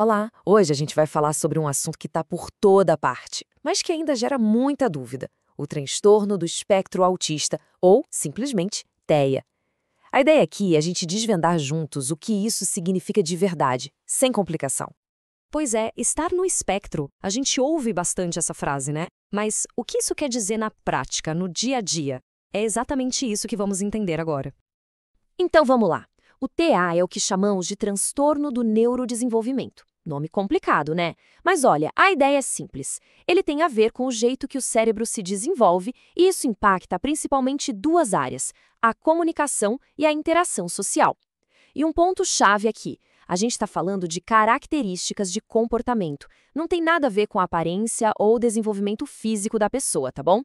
Olá! Hoje a gente vai falar sobre um assunto que está por toda parte, mas que ainda gera muita dúvida: o transtorno do espectro autista, ou simplesmente TEA. A ideia aqui é a gente desvendar juntos o que isso significa de verdade, sem complicação. Pois é, estar no espectro. A gente ouve bastante essa frase, né? Mas o que isso quer dizer na prática, no dia a dia? É exatamente isso que vamos entender agora. Então vamos lá. O TA é o que chamamos de transtorno do neurodesenvolvimento. Nome complicado, né? Mas olha, a ideia é simples. Ele tem a ver com o jeito que o cérebro se desenvolve e isso impacta principalmente duas áreas: a comunicação e a interação social. E um ponto-chave aqui: a gente está falando de características de comportamento. Não tem nada a ver com a aparência ou desenvolvimento físico da pessoa, tá bom?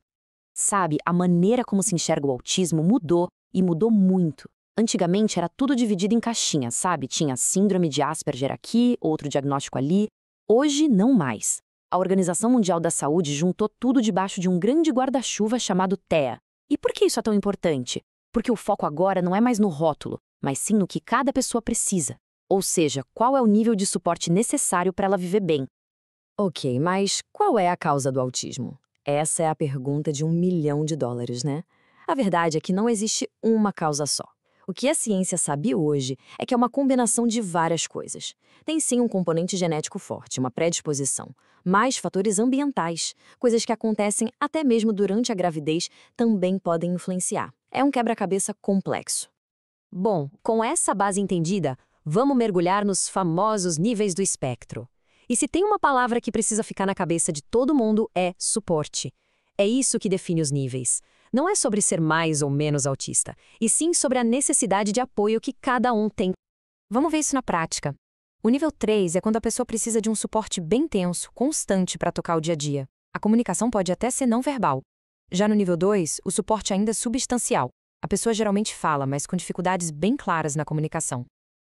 Sabe, a maneira como se enxerga o autismo mudou e mudou muito. Antigamente era tudo dividido em caixinhas, sabe? Tinha síndrome de Asperger aqui, outro diagnóstico ali. Hoje, não mais. A Organização Mundial da Saúde juntou tudo debaixo de um grande guarda-chuva chamado TEA. E por que isso é tão importante? Porque o foco agora não é mais no rótulo, mas sim no que cada pessoa precisa. Ou seja, qual é o nível de suporte necessário para ela viver bem. Ok, mas qual é a causa do autismo? Essa é a pergunta de US$ 1 milhão, né? A verdade é que não existe uma causa só. O que a ciência sabe hoje é que é uma combinação de várias coisas. Tem sim um componente genético forte, uma predisposição, mas fatores ambientais, coisas que acontecem até mesmo durante a gravidez, também podem influenciar. É um quebra-cabeça complexo. Bom, com essa base entendida, vamos mergulhar nos famosos níveis do espectro. E se tem uma palavra que precisa ficar na cabeça de todo mundo é suporte. É isso que define os níveis. Não é sobre ser mais ou menos autista, e sim sobre a necessidade de apoio que cada um tem. Vamos ver isso na prática. O nível 3 é quando a pessoa precisa de um suporte bem tenso, constante para tocar o dia a dia. A comunicação pode até ser não verbal. Já no nível 2, o suporte ainda é substancial. A pessoa geralmente fala, mas com dificuldades bem claras na comunicação.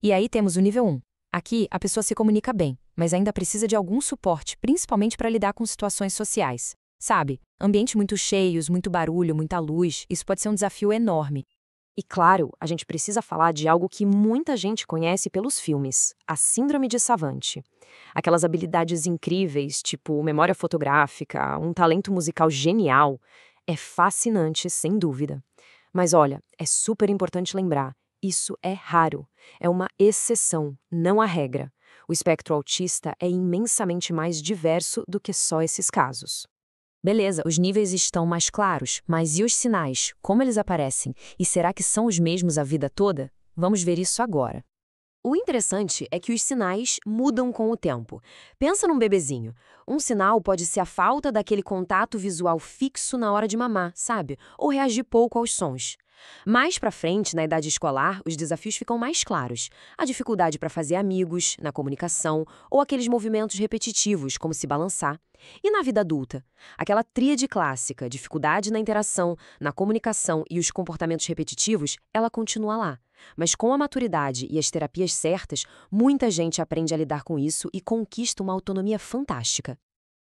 E aí temos o nível 1. Aqui, a pessoa se comunica bem, mas ainda precisa de algum suporte, principalmente para lidar com situações sociais. Sabe, ambiente muito cheios, muito barulho, muita luz, isso pode ser um desafio enorme. E claro, a gente precisa falar de algo que muita gente conhece pelos filmes, a síndrome de Savant. Aquelas habilidades incríveis, tipo memória fotográfica, um talento musical genial, é fascinante, sem dúvida. Mas olha, é super importante lembrar, isso é raro, é uma exceção, não a regra. O espectro autista é imensamente mais diverso do que só esses casos. Beleza, os níveis estão mais claros, mas e os sinais? Como eles aparecem? E será que são os mesmos a vida toda? Vamos ver isso agora. O interessante é que os sinais mudam com o tempo. Pensa num bebezinho. Um sinal pode ser a falta daquele contato visual fixo na hora de mamar, sabe? Ou reagir pouco aos sons. Mais pra frente, na idade escolar, os desafios ficam mais claros. A dificuldade para fazer amigos, na comunicação, ou aqueles movimentos repetitivos, como se balançar. E na vida adulta? Aquela tríade clássica, dificuldade na interação, na comunicação e os comportamentos repetitivos, ela continua lá. Mas com a maturidade e as terapias certas, muita gente aprende a lidar com isso e conquista uma autonomia fantástica.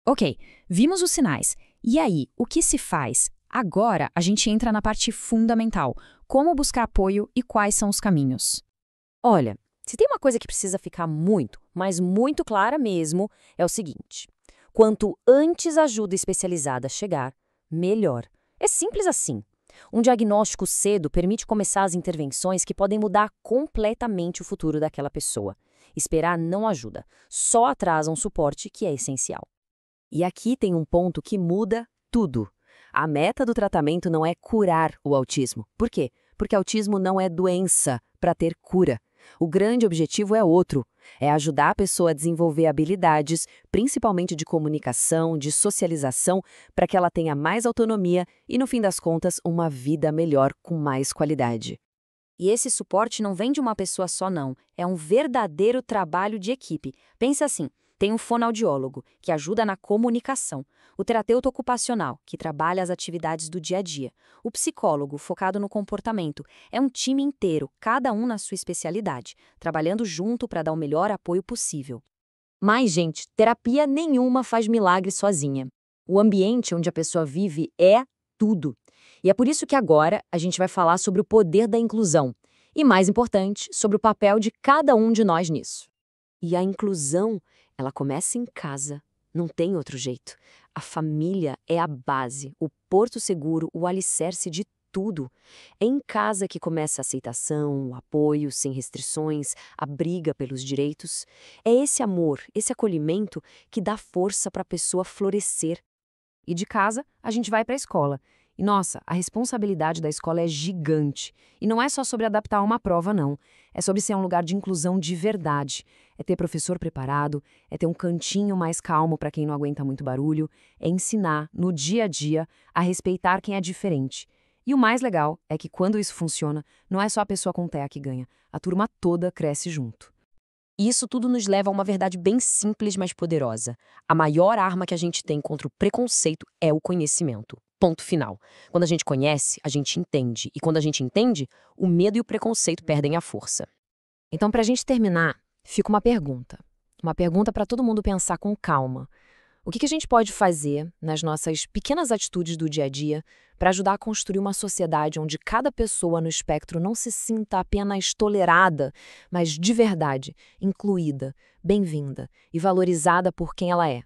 Ok, vimos os sinais. E aí, o que se faz? Agora a gente entra na parte fundamental: como buscar apoio e quais são os caminhos. Olha, se tem uma coisa que precisa ficar muito, mas muito clara mesmo, é o seguinte: quanto antes a ajuda especializada chegar, melhor. É simples assim. Um diagnóstico cedo permite começar as intervenções que podem mudar completamente o futuro daquela pessoa. Esperar não ajuda, só atrasa um suporte que é essencial. E aqui tem um ponto que muda tudo. A meta do tratamento não é curar o autismo. Por quê? Porque autismo não é doença para ter cura. O grande objetivo é outro: é ajudar a pessoa a desenvolver habilidades, principalmente de comunicação, de socialização, para que ela tenha mais autonomia e, no fim das contas, uma vida melhor com mais qualidade. E esse suporte não vem de uma pessoa só, não. É um verdadeiro trabalho de equipe. Pensa assim: tem um fonoaudiólogo, que ajuda na comunicação, o terapeuta ocupacional, que trabalha as atividades do dia a dia, o psicólogo, focado no comportamento. É um time inteiro, cada um na sua especialidade, trabalhando junto para dar o melhor apoio possível. Mas, gente, terapia nenhuma faz milagre sozinha. O ambiente onde a pessoa vive é tudo. E é por isso que agora a gente vai falar sobre o poder da inclusão. E, mais importante, sobre o papel de cada um de nós nisso. E a inclusão, ela começa em casa. Não tem outro jeito. A família é a base, o porto seguro, o alicerce de tudo. É em casa que começa a aceitação, o apoio sem restrições, a briga pelos direitos. É esse amor, esse acolhimento que dá força para a pessoa florescer. E de casa, a gente vai para a escola. E nossa, a responsabilidade da escola é gigante. E não é só sobre adaptar uma prova, não. É sobre ser um lugar de inclusão de verdade. É ter professor preparado, é ter um cantinho mais calmo para quem não aguenta muito barulho, é ensinar, no dia a dia, a respeitar quem é diferente. E o mais legal é que quando isso funciona, não é só a pessoa com TEA que ganha, a turma toda cresce junto. E isso tudo nos leva a uma verdade bem simples, mas poderosa. A maior arma que a gente tem contra o preconceito é o conhecimento. Ponto final. Quando a gente conhece, a gente entende. E quando a gente entende, o medo e o preconceito perdem a força. Então, para a gente terminar, fica uma pergunta. Uma pergunta para todo mundo pensar com calma. O que a gente pode fazer nas nossas pequenas atitudes do dia a dia para ajudar a construir uma sociedade onde cada pessoa no espectro não se sinta apenas tolerada, mas de verdade incluída, bem-vinda e valorizada por quem ela é?